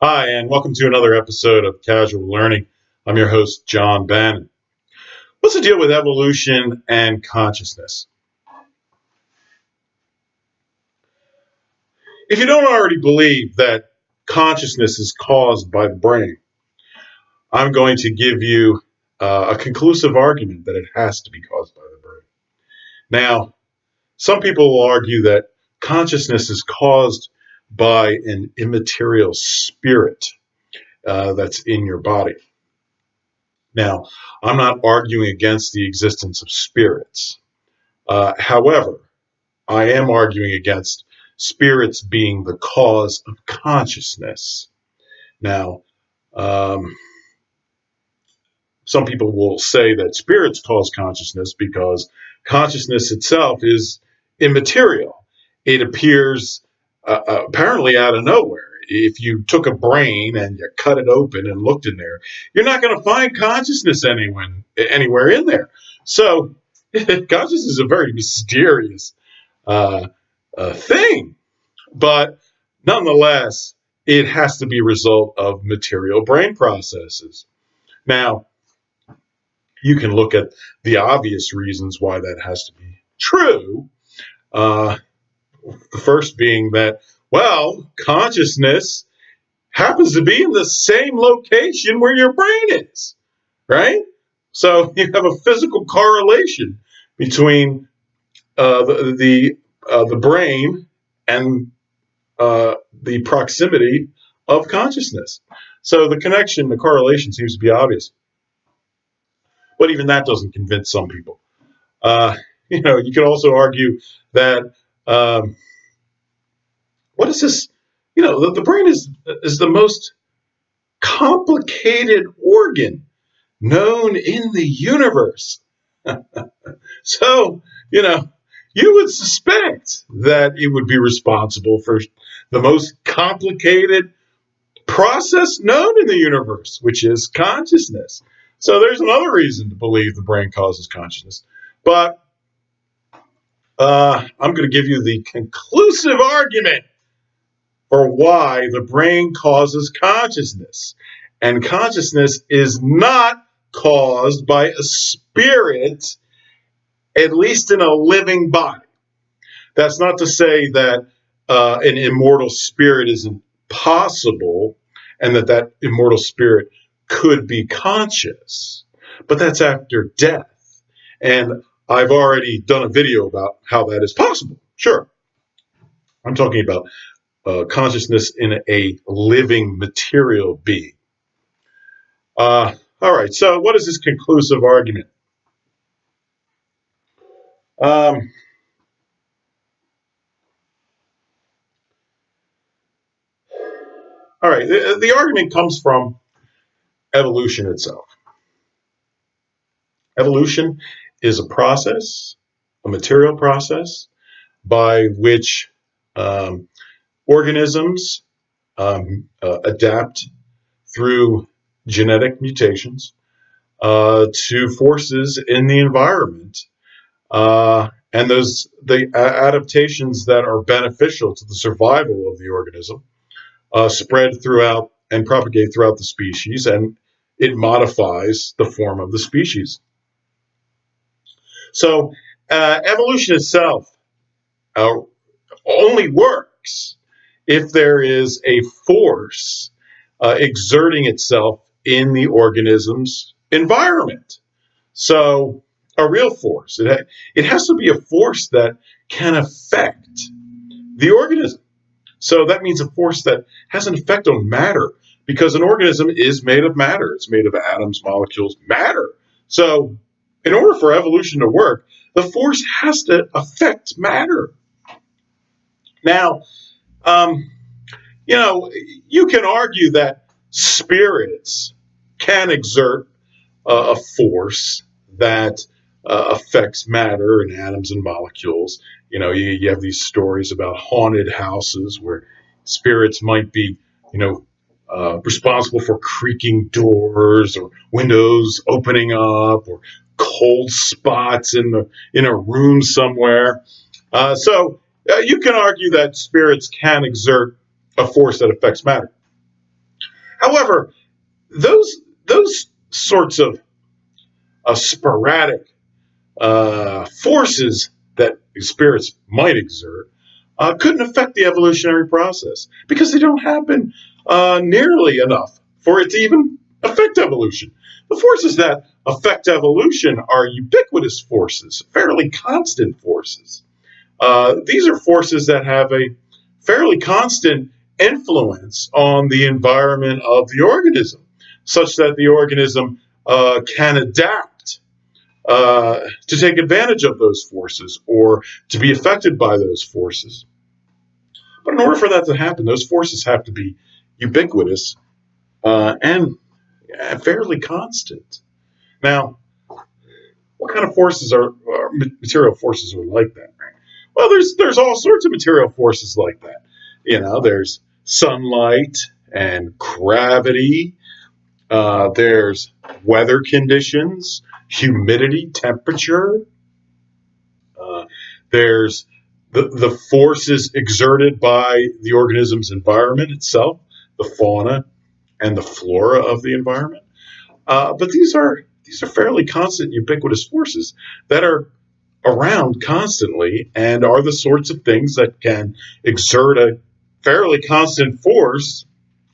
Hi, and welcome to another episode of Casual Learning. I'm your host, John Bannan. What's the deal with evolution and consciousness? If you don't already believe that consciousness is caused by the brain, I'm going to give you a conclusive argument that it has to be caused by the brain. Now, some people will argue that consciousness is caused by an immaterial spirit that's in your body. Now, I'm not arguing against the existence of spirits. However, I am arguing against spirits being the cause of consciousness. Now, um, some people will say that spirits cause consciousness because consciousness itself is immaterial. It appears apparently out of nowhere. If you took a brain and you cut it open and looked in there, you're not going to find consciousness anywhere in there. So, consciousness is a very mysterious uh, thing, but nonetheless, it has to be a result of material brain processes. Now, you can look at the obvious reasons why that has to be true. Uh, the first being that, well, consciousness happens to be in the same location where your brain is, right? So you have a physical correlation between the brain and the proximity of consciousness. So the connection, the correlation seems to be obvious. But even that doesn't convince some people. Uh, you can also argue that what is this? The brain is the most complicated organ known in the universe. So, you would suspect that it would be responsible for the most complicated process known in the universe, which is consciousness. So there's another reason to believe the brain causes consciousness. But I'm going to give you the conclusive argument for why the brain causes consciousness. And consciousness is not caused by a spirit, at least in a living body. That's not to say that an immortal spirit isn't possible and that immortal spirit could be conscious, but that's after death. And I've already done a video about how that is possible. Sure. I'm talking about consciousness in a living material being. All right. So, what is this conclusive argument? Um, all right. The argument comes from evolution itself. Evolution is a process, a material process, by which um, organisms adapt through genetic mutations to forces in the environment, and the adaptations that are beneficial to the survival of the organism spread throughout and propagate throughout the species, and it modifies the form of the species. So, evolution itself uh, only works if there is a force exerting itself in the organism's environment. So, a real force. It has to be a force that can affect the organism. So, that means a force that has an effect on matter, because an organism is made of matter. It's made of atoms, molecules, matter. So, in order for evolution to work, the force has to affect matter. Now, um, you can argue that spirits can exert a force that affects matter and atoms and molecules. You have these stories about haunted houses where spirits might be, responsible for creaking doors or windows opening up or cold spots in a room somewhere. So you can argue that spirits can exert a force that affects matter. However, those sorts of sporadic forces that spirits might exert couldn't affect the evolutionary process because they don't happen nearly enough for it to even affect evolution. The forces that affect evolution are ubiquitous forces, fairly constant forces. These are forces that have a fairly constant influence on the environment of the organism, such that the organism can adapt to take advantage of those forces or to be affected by those forces. But in order for that to happen, those forces have to be ubiquitous and fairly constant. Now, what kind of forces are material forces are like that? Right? Well, there's all sorts of material forces like that. There's sunlight and gravity. There's weather conditions, humidity, temperature. Uh, there's the forces exerted by the organism's environment itself, the fauna and the flora of the environment. But these are fairly constant, ubiquitous forces that are around constantly and are the sorts of things that can exert a fairly constant force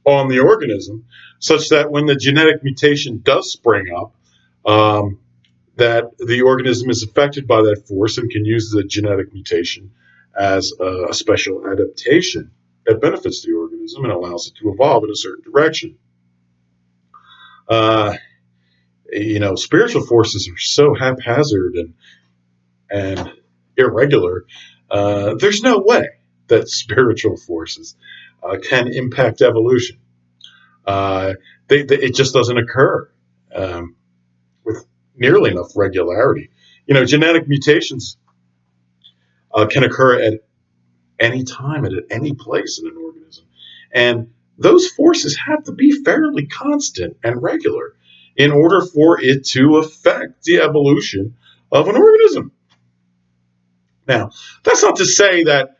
on the organism, such that when the genetic mutation does spring up, that the organism is affected by that force and can use the genetic mutation as a special adaptation that benefits the organism and allows it to evolve in a certain direction. Uh, Spiritual forces are so haphazard and irregular. There's no way that spiritual forces can impact evolution. Uh, it just doesn't occur with nearly enough regularity. Genetic mutations can occur at any time and at any place in an organism. And those forces have to be fairly constant and regular in order for it to affect the evolution of an organism. Now, that's not to say that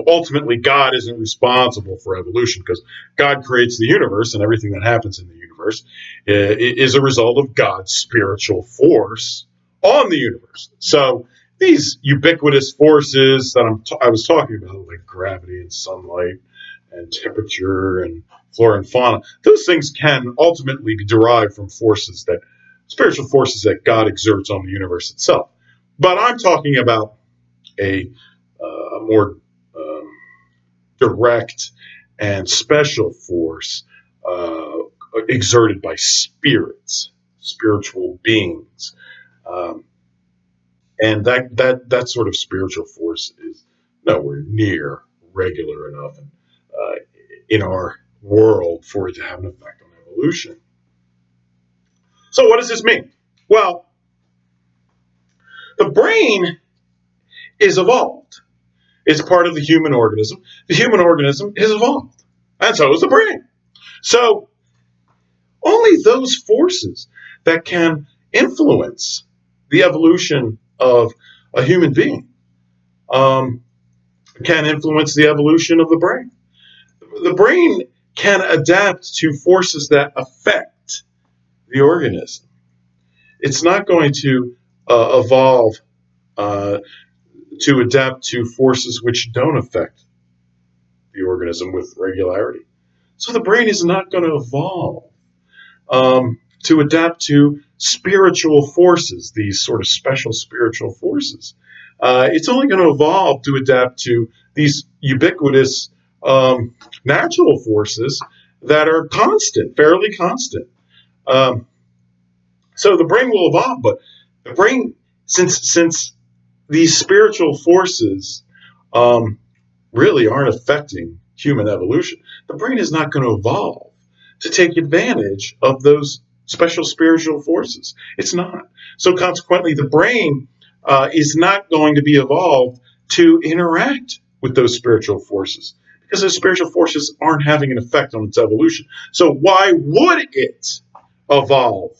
ultimately God isn't responsible for evolution, because God creates the universe, and everything that happens in the universe is a result of God's spiritual force on the universe. So these ubiquitous forces that I was talking about, like gravity and sunlight and temperature and flora and fauna, those things can ultimately be derived from spiritual forces that God exerts on the universe itself. But I'm talking about a more direct and special force exerted by spirits, spiritual beings, um, and that sort of spiritual force is nowhere near regular enough in our world for it to have an effect on evolution. So, what does this mean? Well, the brain is evolved. It's part of the human organism. The human organism is evolved, and so is the brain. So, only those forces that can influence the evolution of a human being um, can influence the evolution of the brain. The brain can adapt to forces that affect the organism. It's not going to evolve uh, to adapt to forces which don't affect the organism with regularity. So the brain is not going to evolve to adapt to spiritual forces, these sort of special spiritual forces. It's only going to evolve to adapt to these ubiquitous natural forces that are constant, fairly constant. Um, so the brain will evolve, but the brain, since these spiritual forces um, really aren't affecting human evolution, the brain is not going to evolve to take advantage of those special spiritual forces. It's not. So consequently, the brain is not going to be evolved to interact with those spiritual forces because those spiritual forces aren't having an effect on its evolution. So why would it evolve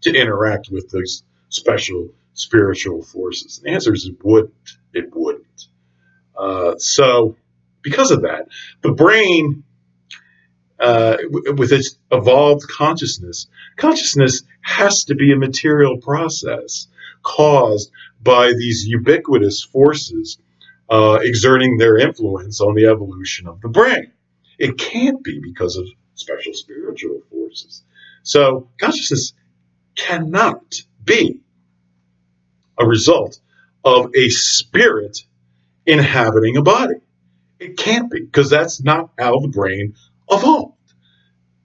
to interact with those special spiritual forces? The answer is it wouldn't. It wouldn't. So, because of that, the brain with its evolved consciousness. Consciousness has to be a material process caused by these ubiquitous forces exerting their influence on the evolution of the brain. It can't be because of special spiritual forces. So consciousness cannot be a result of a spirit inhabiting a body. It can't be, because that's not how the brain evolved.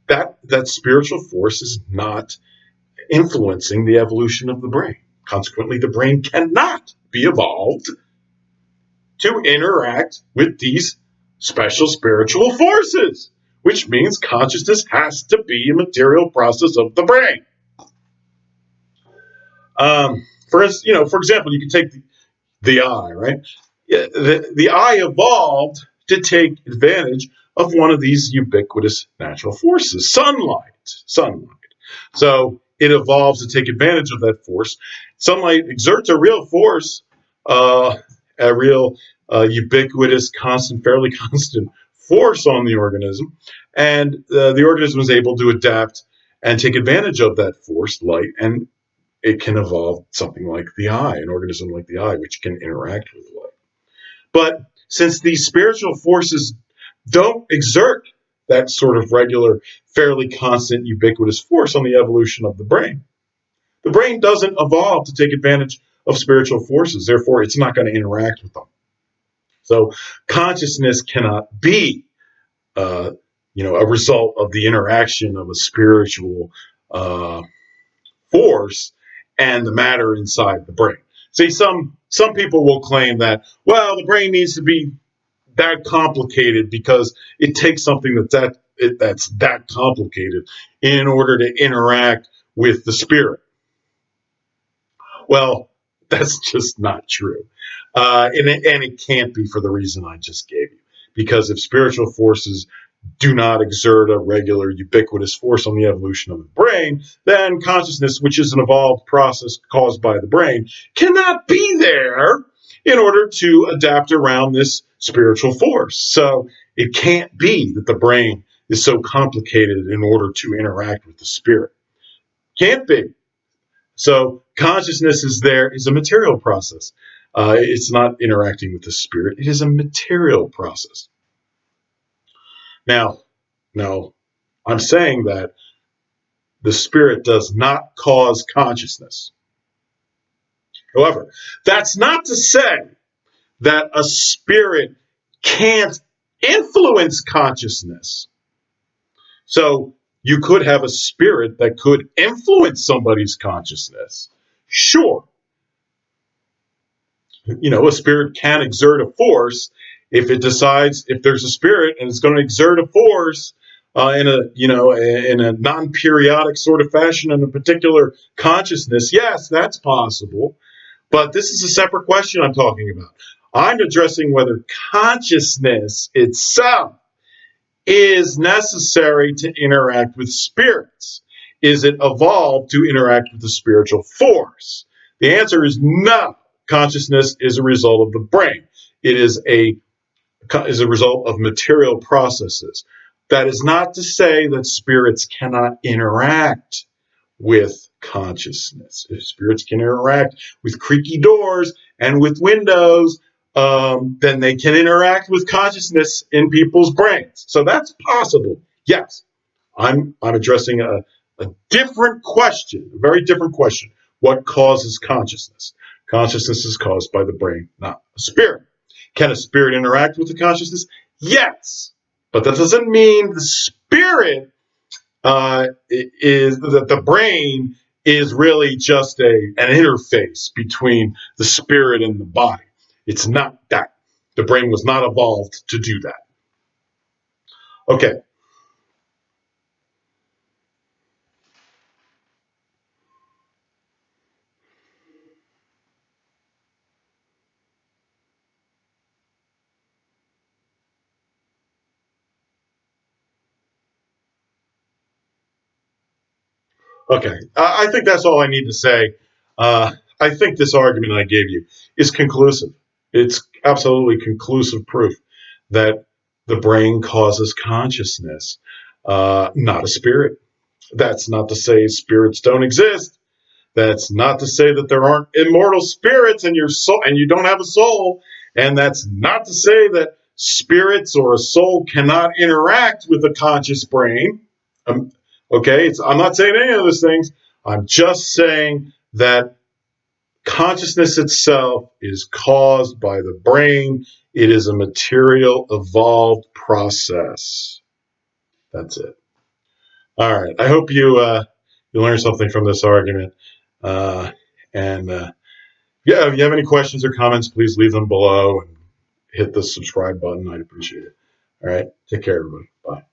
That spiritual force is not influencing the evolution of the brain. Consequently, the brain cannot be evolved to interact with these special spiritual forces, which means consciousness has to be a material process of the brain. For example, you can take the eye, right? Yeah, the eye evolved to take advantage of one of these ubiquitous natural forces, sunlight. Sunlight. So it evolves to take advantage of that force. Sunlight exerts a real force, a real ubiquitous, constant, fairly constant force on the organism, and the organism is able to adapt and take advantage of that force, light, and it can evolve something like the eye, an organism like the eye, which can interact with light. But since these spiritual forces don't exert that sort of regular, fairly constant, ubiquitous force on the evolution of the brain doesn't evolve to take advantage of spiritual forces. Therefore, it's not going to interact with them. So consciousness cannot be, uh, a result of the interaction of a spiritual force and the matter inside the brain. See, some people will claim that, well, the brain needs to be that complicated because it takes something that's that complicated in order to interact with the spirit. Well, that's just not true, and it can't be for the reason I just gave you. Because if spiritual forces do not exert a regular ubiquitous force on the evolution of the brain, then consciousness, which is an evolved process caused by the brain, cannot be there in order to adapt around this spiritual force. So it can't be that the brain is so complicated in order to interact with the spirit. Can't be. So consciousness is a material process. It's not interacting with the spirit. It is a material process. Now, I'm saying that the spirit does not cause consciousness. However, that's not to say that a spirit can't influence consciousness. So you could have a spirit that could influence somebody's consciousness. Sure, a spirit can exert a force if it decides, if there's a spirit and it's going to exert a force in a non-periodic sort of fashion in a particular consciousness. Yes, that's possible, but this is a separate question I'm talking about. I'm addressing whether consciousness itself is necessary to interact with spirits. Is it evolved to interact with the spiritual force? The answer is no. Consciousness is a result of the brain. It is a result of material processes. That is not to say that spirits cannot interact with consciousness. If spirits can interact with creaky doors and with windows, then they can interact with consciousness in people's brains. So that's possible. Yes, I'm addressing a different question, a very different question. What causes consciousness? Consciousness is caused by the brain, not a spirit. Can a spirit interact with the consciousness? Yes, but that doesn't mean the spirit is that the brain is really just an interface between the spirit and the body. It's not that. The brain was not evolved to do that. Okay. Okay. I think that's all I need to say. I think this argument I gave you is conclusive. It's absolutely conclusive proof that the brain causes consciousness. not a spirit. That's not to say spirits don't exist. That's not to say that there aren't immortal spirits and you don't have a soul. And that's not to say that spirits or a soul cannot interact with a conscious brain. Okay, I'm not saying any of those things. I'm just saying that consciousness itself is caused by the brain. It is a material, evolved process. That's it. All right. I hope you learned something from this argument. Uh, and yeah, if you have any questions or comments, please leave them below and hit the subscribe button. I'd appreciate it. All right. Take care, everybody. Bye.